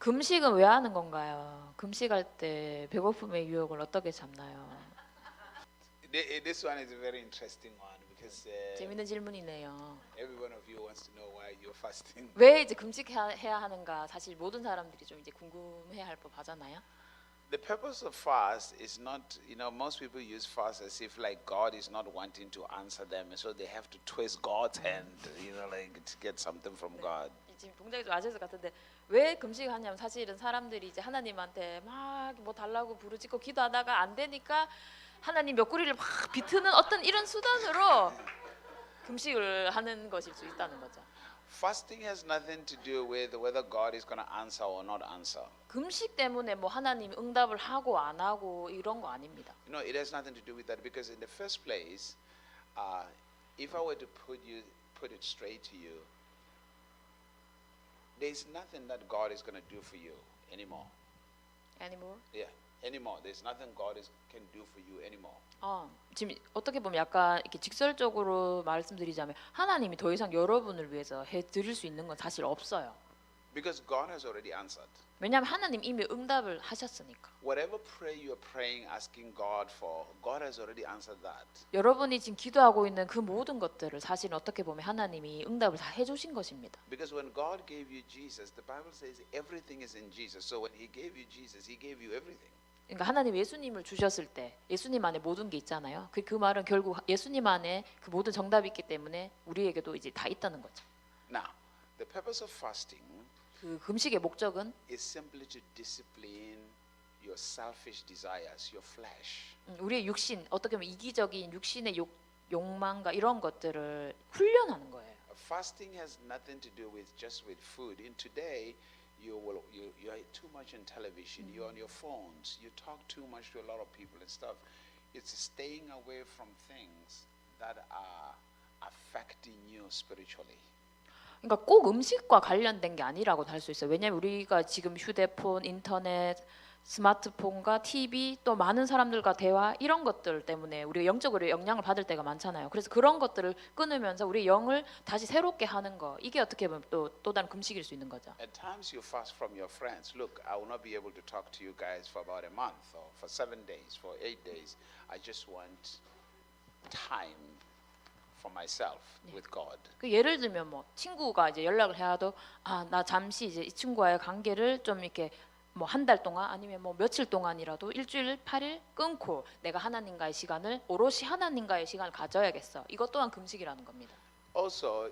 금식은 왜 하는 건가요? 금식할 때 배고픔의 유혹을 어떻게 잡나요? This one is a very interesting one because 재밌는 질문이네요. every one of you wants to know why you're fasting. 왜 이제 금식해야 하는가? 사실 모든 사람들이 좀 이제 궁금해할 법하잖아요. The purpose of fast is not, most people use fast as if like God is not wanting to answer them, and so they have to twist God's hand, like to get something from God. 지금 동작이 좀 아재스 같은데 왜 금식하냐면 사실은 사람들이 이제 하나님한테 막 뭐 달라고 부르짖고 기도하다가 안 되니까 하나님 옆구리를 막 비트는 어떤 이런 수단으로 금식을 하는 것일 수 있다는 거죠. Fasting has nothing to do with whether God is going to answer or not answer. 금식 때문에 뭐 하나님이 응답을 하고 안 하고 이런 거 아닙니다. It has nothing to do with that because in the first place, if I were to put it straight to you, there's nothing that God is going to do for you anymore. Anymore? Yeah, anymore. There's nothing God can do for you anymore. 지금 어떻게 보면 약간 이렇게 직설적으로 말씀드리자면 하나님이 더 이상 여러분을 위해서 해 드릴 수 있는 건 사실 없어요. Because God has already answered. 왜냐하면 하나님 이미 응답을 하셨으니까. Whatever prayer you are praying, asking God for, God has already answered that. 여러분이 지금 기도하고 있는 그 모든 것들을 사실 어떻게 보면 하나님이 응답을 다 해주신 것입니다. Because when God gave you Jesus, the Bible says everything is in Jesus. So when He gave you Jesus, He gave you everything. 그러니까 하나님 예수님을 주셨을 때 예수님 안에 모든 게 있잖아요. 그 말은 결국 예수님 안에 그 모든 정답이 있기 때문에 우리에게도 이제 다 있다는 거죠. Now, the purpose of fasting 그 금식의 목적은 is simply to discipline your selfish desires, your flesh. 우리의 육신, 어떻게 보면 이기적인 육신의 욕망과 이런 것들을 훈련하는 거예요. Fasting has nothing to do with just with food. In today, you are too much on television. You're on your phones. You talk too much to a lot of people and stuff. It's staying away from things that are affecting you spiritually. 그러니까 꼭 음식과 관련된 게 아니라고도 할 수 있어요. 왜냐하면 우리가 지금 휴대폰, 인터넷, 스마트폰과 TV 또 많은 사람들과 대화 이런 것들 때문에 우리가 영적으로 영향을 받을 때가 많잖아요. 그래서 그런 것들을 끊으면서 우리 영을 다시 새롭게 하는 거 이게 어떻게 보면 또 다른 금식일 수 있는 거죠. At times you fast from your friends. Look, I will not be able to talk to you guys for about a month or for 7 days, for 8 days. I just want time for myself with God. 그 예를 들면 뭐 친구가 이제 연락을 해도 나 잠시 이제 이 친구와의 관계를 좀 이렇게 뭐 한 달 동안 아니면 뭐 며칠 동안이라도 일주일 8일 끊고 내가 하나님과의 시간을 오롯이 하나님과의 시간을 가져야겠어. 이것 또한 금식이라는 겁니다. Also,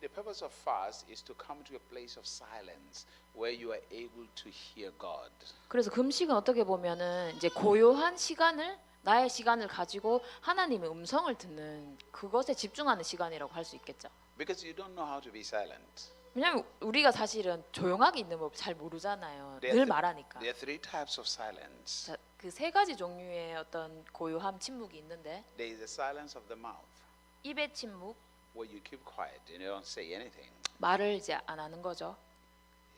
the purpose of fast is to come to a place of silence where you are able to hear God. 그래서 금식은 어떻게 보면은 이제 고요한 시간을 나의 시간을 가지고 하나님의 음성을 듣는 그것에 집중하는 시간이라고 할 수 있겠죠. Because you don't know how to be silent. 왜냐하면 우리가 사실은 조용하게 있는 법 잘 모르잖아요. 늘 말하니까. There are 3 types of silence. 그 세 가지 종류의 어떤 고요함, 침묵이 있는데 There is the silence of the mouth, 입의 침묵, where you keep quiet and you don't say anything. 말을 이제 안 하는 거죠.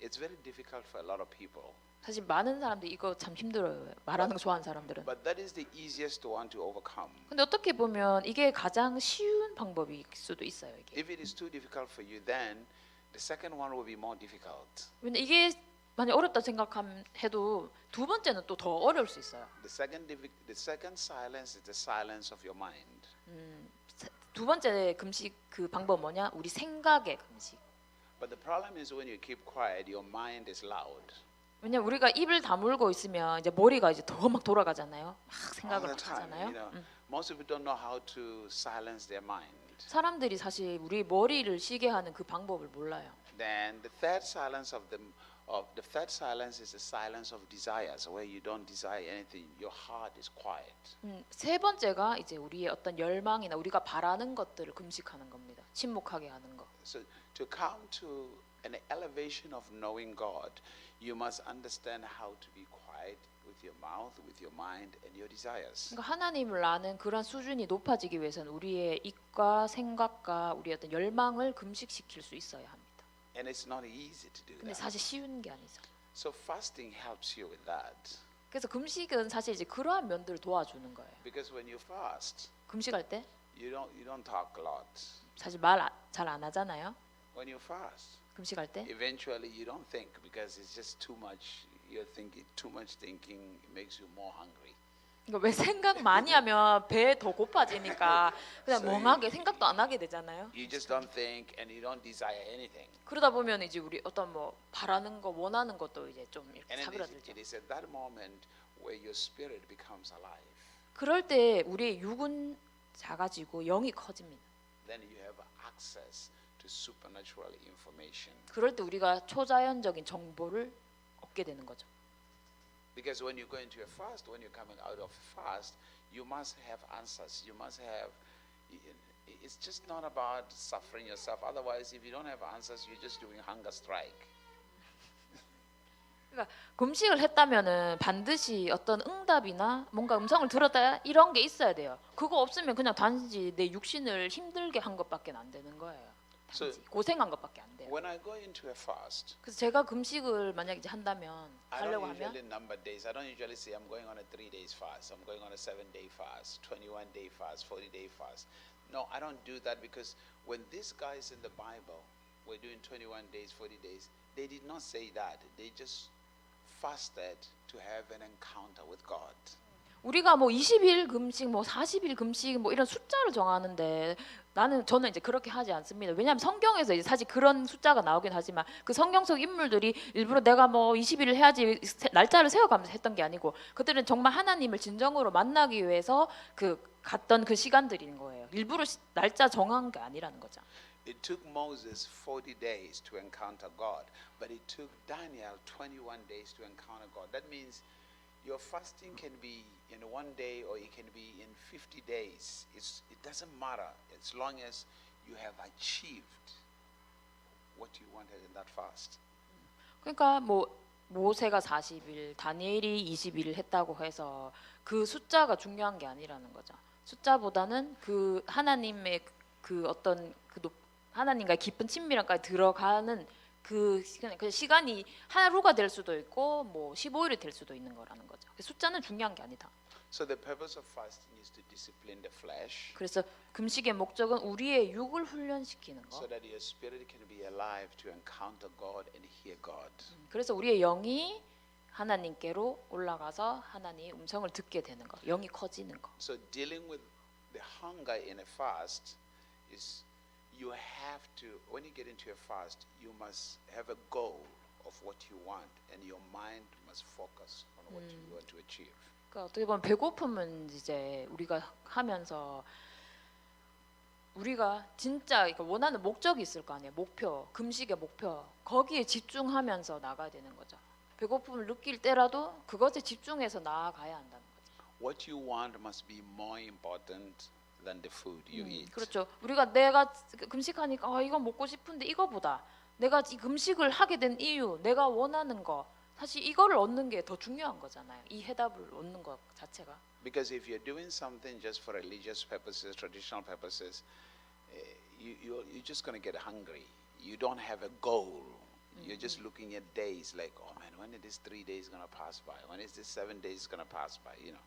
It's very difficult for a lot of people. 사실 많은 사람들이 이거 참 힘들어요. 말하는 거 좋아하는 사람들은. But that is the easiest one to overcome. 근데 어떻게 보면 이게 가장 쉬운 방법일 수도 있어요. 이게. If it is too difficult for you, then the second one will be more difficult. 근데 이게 만약 어렵다 생각해도 두 번째는 또 더 어려울 수 있어요. The second silence is the silence of your mind. 두 번째 금식 그 방법 뭐냐? 우리 생각의 금식. But the problem is when you keep quiet, your mind is loud. 왜냐면 우리가 입을 다물고 있으면 이제 머리가 이제 더 막 돌아가잖아요. 막 생각을 All 막 the time, 하잖아요. most people don't know how to silence their mind. 사람들이 사실 우리 머리를 쉬게 하는 그 방법을 몰라요. Then the third silence is the silence of desires, where you don't desire anything. Your heart is quiet. 세 번째가 이제 우리의 어떤 열망이나 우리가 바라는 것들을 금식하는 겁니다. 침묵하게 하는 거. So to come to an elevation of knowing God, you must understand how to be quiet with your mouth, with your mind, and your desires. 그러니까 하나님을 아는 그런 수준이 높아지기 위해서는 우리의 입과 생각과 우리의 어떤 열망을 금식시킬 수 있어야 합니다. And it's not easy to do 근데 that. 사실 쉬운 게 아니죠. So fasting helps you with that. 그래서 금식은 사실 이제 그러한 면들을 도와주는 거예요. Because when you fast, 금식할 때 you don't talk a lot. 사실 말 잘 안 하잖아요. When you fast, 금식할 때 eventually you don't think because it's just too much. You're thinking too much thinking makes you more hungry. 이거 왜 생각 많이 하면 배 더 고파지니까 그냥 So 멍하게 생각도 안 하게 되잖아요. You just don't think and you don't desire anything. 그러다 보면 이제 우리 어떤 뭐 바라는 거 원하는 것도 이제 좀 이렇게 And 사그라들죠. it is at that moment where your spirit becomes alive. 그럴 때 우리의 육은 작아지고 영이 커집니다. Then you have access to supernatural information. 그럴 때 우리가 초자연적인 정보를 얻게 되는 거죠. Because when you go into a fast, when you're coming out of a fast, you must have answers. You must have. It's just not about suffering yourself. Otherwise, if you don't have answers, you're just doing hunger strike. 그러니까 금식을 했다면은 반드시 어떤 응답이나 뭔가 음성을 들었다 이런 게 있어야 돼요. 그거 없으면 그냥 단지 내 육신을 힘들게 한 것밖에 안 되는 거예요. 단지 고생한 것밖에 안 돼요. When I go into a fast, 그래서 제가 금식을 만약 이제 한다면 I 하려고 don't usually 하면 number days. I don't usually say I'm going on a 3 days fast. I'm going on a 7-day fast, 21-day fast, 40-day fast. No, I don't do that because when these guys in the Bible were doing 21 days, 40 days, they did not say that. They just fasted to have an encounter with God. 우리가 뭐 20일 금식, 뭐 40일 금식, 뭐 이런 숫자를 정하는데 저는 이제 그렇게 하지 않습니다. 왜냐하면 성경에서 이제 사실 그런 숫자가 나오긴 하지만 그 성경 속 인물들이 일부러 내가 뭐 20일을 해야지 날짜를 세워가면서 했던 게 아니고 그들은 정말 하나님을 진정으로 만나기 위해서 그 갔던 그 시간들인 거예요. 일부러 날짜 정한 게 아니라는 거죠. It took Moses 40 days to encounter God, but it took Daniel 21 days to encounter God. That means your fasting can be in 1 day or it can be in 50 days. It doesn't matter as long as you have achieved what you wanted in that fast. 그러니까 뭐 모세가 40일, 다니엘이 20일을 했다고 해서 그 숫자가 중요한 게 아니라는 거죠. 숫자보다는 그 하나님의 그 어떤 하나님과의 깊은 친밀함까지 들어가는 그 시간이 하루가 될 수도 있고 뭐 15일이 될 수도 있는 거라는 거죠. 숫자는 중요한 게 아니다. So the purpose of fasting is to discipline the flesh 그래서 금식의 목적은 우리의 육을 훈련시키는 거. so that your spirit can be alive to encounter God and hear God. 그래서 우리의 영이 하나님께로 올라가서 하나님의 음성을 듣게 되는 거. 영이 커지는 거. So dealing with the hunger in a fast is you have to, when you get into a fast, you must have a goal of what you want and your mind must focus on what you want to achieve. 그러니까 어떻게 보면 배고픔은 이제 우리가 하면서 우리가 진짜 원하는 목적이 있을 거 아니에요. 목표, 금식의 목표. 거기에 집중하면서 나가야 되는 거죠. 배고픔을 느낄 때라도 그것에 집중해서 나아가야 한다는 거죠. What you want must be more important than the food you eat. 그렇죠. 내가 금식하니까 이거 먹고 싶은데 이거보다 내가 이 금식을 하게 된 이유, 내가 원하는 거 사실 이거를 얻는 게 더 중요한 거잖아요. 이 해답을 얻는 것 자체가. Because if you're doing something just for religious purposes, traditional purposes, you're just going to get hungry. You don't have a goal. You're just looking at days like, oh man, when is this 3 days going to pass by? When is this 7 days going to pass by? You know.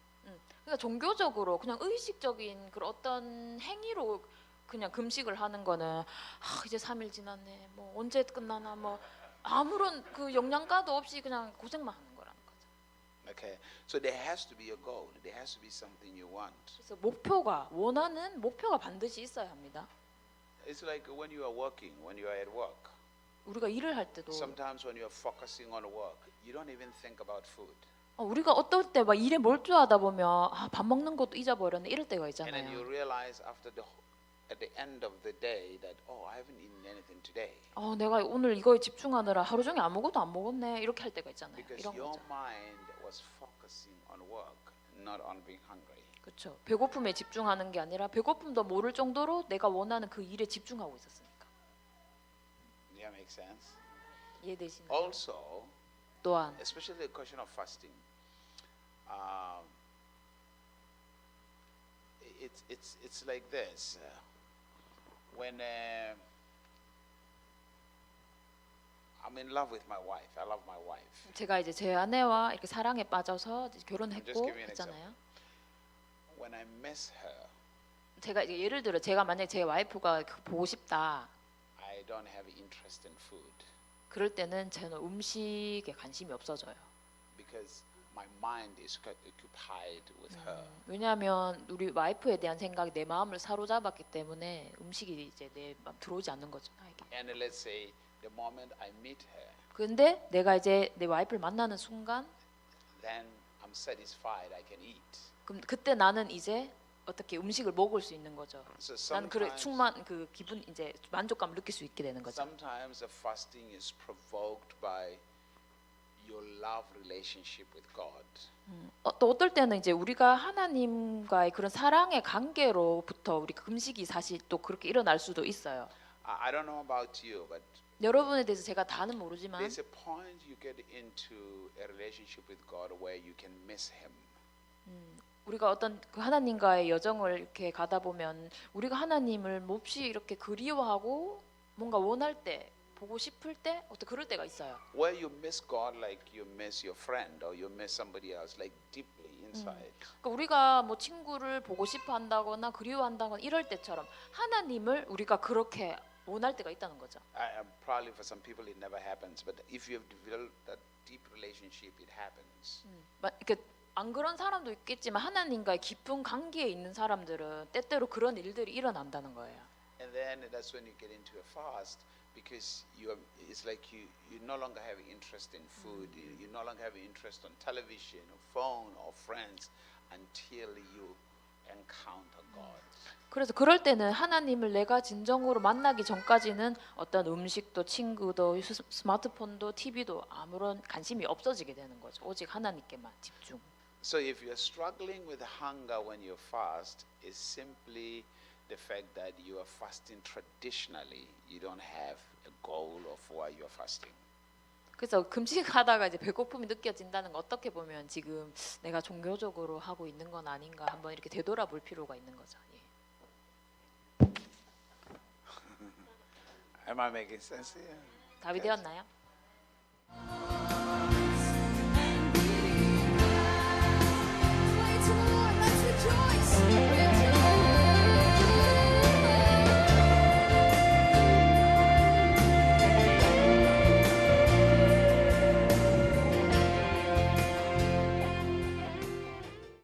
그러니까 종교적으로 그냥 의식적인 그런 어떤 행위로 그냥 금식을 하는 거는 이제 3일 지났네. 뭐 언제 끝나나 뭐 아무런 그 영양가도 없이 그냥 고생만 하는 거라는 거죠. Okay. So there has to be a goal. There has to be something you want. 그래서 원하는 목표가 반드시 있어야 합니다. It's like when you are working, when you are at work. 우리가 일을 할 때도 Sometimes when you are focusing on work, you don't even think about food. 우리가 어떨 때 막 일에 몰두하다 보면 밥 먹는 것도 잊어버렸네 이럴 때가 And then you 있잖아요. realize at the end of the day that I haven't eaten anything today. 내가 오늘 이거에 집중하느라 하루 종일 아무것도 안 먹었네 이렇게 할 때가 있잖아요. Because 이런 your 거죠. mind was focusing on work, not on being hungry. 그렇죠. 배고픔에 집중하는 게 아니라 배고픔도 모를 정도로 내가 원하는 그 일에 집중하고 있었으니까. Does that make sense? 이해되시나요? Also, 또한 especially the question of fasting, it's like this. When I'm in love with my wife, I love my wife. 제가 이제 제 아내와 이렇게 사랑에 빠져서 이제 Just 결혼했고 give me an 했잖아요. When I miss her, 제가 이제 예를 들어 제가 만약 제 와이프가 보고 싶다. I I don't have interest in food 그럴 때는 저는 음식에 관심이 없어져요. because my mind is occupied with her. 왜냐하면 우리 와이프에 대한 생각이 내 마음을 사로잡았기 때문에 음식이 이제 내 마음 들어오지 않는 거죠, 나에게. And let's say the moment I meet her, 근데 내가 이제 내 와이프를 만나는 순간, then I'm satisfied. I can eat. 그럼 그때 나는 이제 어떻게 음식을 먹을 수 있는 거죠. So 나는 그래 sometimes, 충만 그 기분 이제 만족감을 느낄 수 있게 되는 거죠. sometimes the fasting is provoked by your love relationship with God. 또 어떨 때는 이제 우리가 하나님과의 그런 사랑의 관계로부터 우리 금식이 사실 또 그렇게 일어날 수도 있어요. I don't know about you, but 여러분에 대해서 제가 다는 모르지만 there's a point you get into a relationship with God where you can miss Him. 우리가 어떤 그 하나님과의 여정을 이렇게 가다 보면 우리가 하나님을 몹시 이렇게 그리워하고 뭔가 원할 때 보고 싶을 때 어떤 그럴 때가 있어요. Where you miss God like you miss your friend or you miss somebody else, like deeply inside. 그러니까 우리가 뭐 친구를 보고 싶어 한다거나 그리워한다거나 이럴 때처럼 하나님을 우리가 그렇게 원할 때가 있다는 거죠. Probably for some people it never happens, but if you have developed that deep relationship, it happens. 이렇게 안 그런 사람도 있겠지만 하나님과의 깊은 관계에 있는 사람들은 때때로 그런 일들이 일어난다는 거예요. And then that's when you get into a fast because it's like you no longer have interest in food, you no longer have interest on television or phone or friends until you encounter God. 그래서 그럴 때는 하나님을 내가 진정으로 만나기 전까지는 어떤 음식도 친구도 스마트폰도 TV도 아무런 관심이 없어지게 되는 거죠. 오직 하나님께만 집중. So if you're struggling with hunger when you fast, it's simply the fact that you are fasting traditionally. You don't have a goal of why you're fasting. 그래서 금식하다가 이제 배고픔이 느껴진다는 거 어떻게 보면 지금 내가 종교적으로 하고 있는 건 아닌가 한번 이렇게 되돌아볼 필요가 있는 거죠. 예. Am I making sense here? 답이 되었나요? Let's rejoice.